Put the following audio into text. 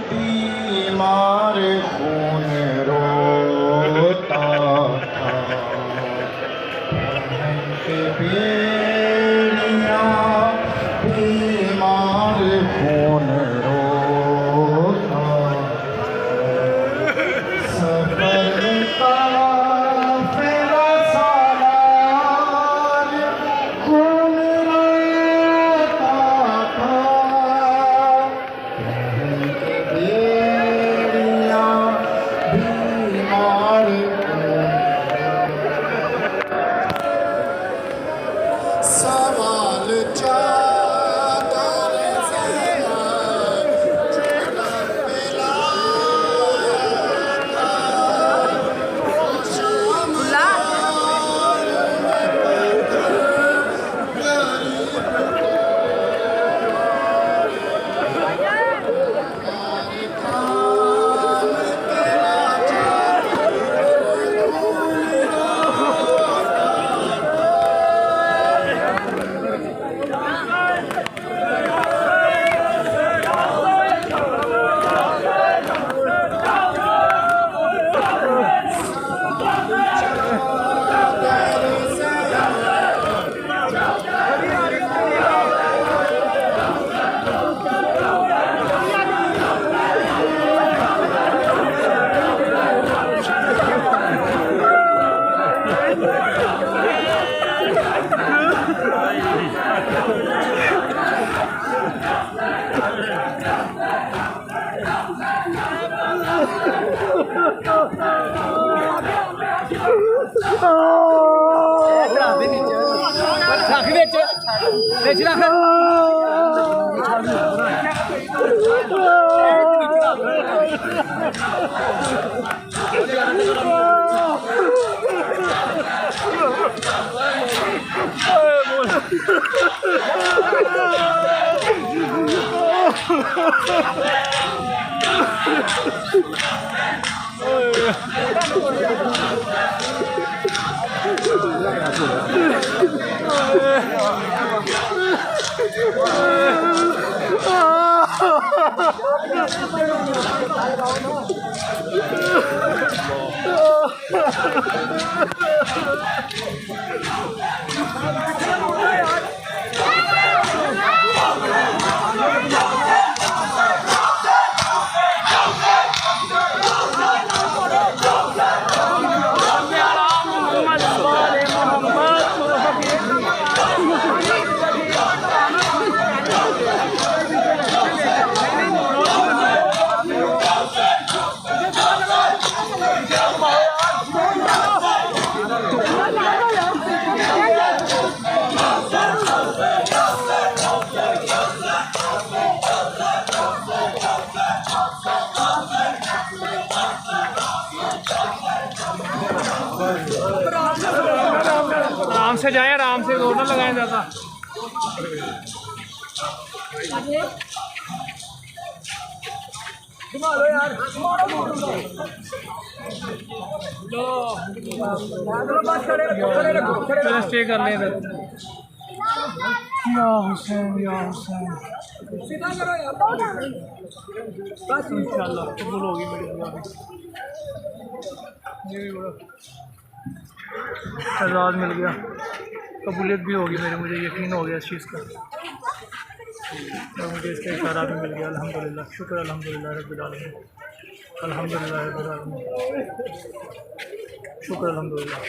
बीमार खून रोता था बेड़ियाँ बीमार खून रोता सफर का फेरा सालार खून रोता था बेड़ियाँ बीमार सवाल चादर ज़मान चलम मिलाया रख बिच रख आराम से जाए, आराम से जोर ना लगाए ज़्यादा। लो यार, चलो स्टे कर लें इधर। या हुसैन, या हुसैन, इंशाल्लाह कबूल होगी मेरी दुआ भी। ये भी बड़ा एजाज़ मिल गया, कबूलियत भी होगी मेरी, मुझे यकीन हो गया इस चीज़ का, और मुझे इसका इशारा भी मिल गया। अल्हम्दुलिल्लाह, शुक्र अल्हम्दुलिल्लाह रब्बिल आलमीन, अल्हम्दुलिल्लाह रब्बिल आलमीन, शुक्र अल्हम्दुलिल्लाह।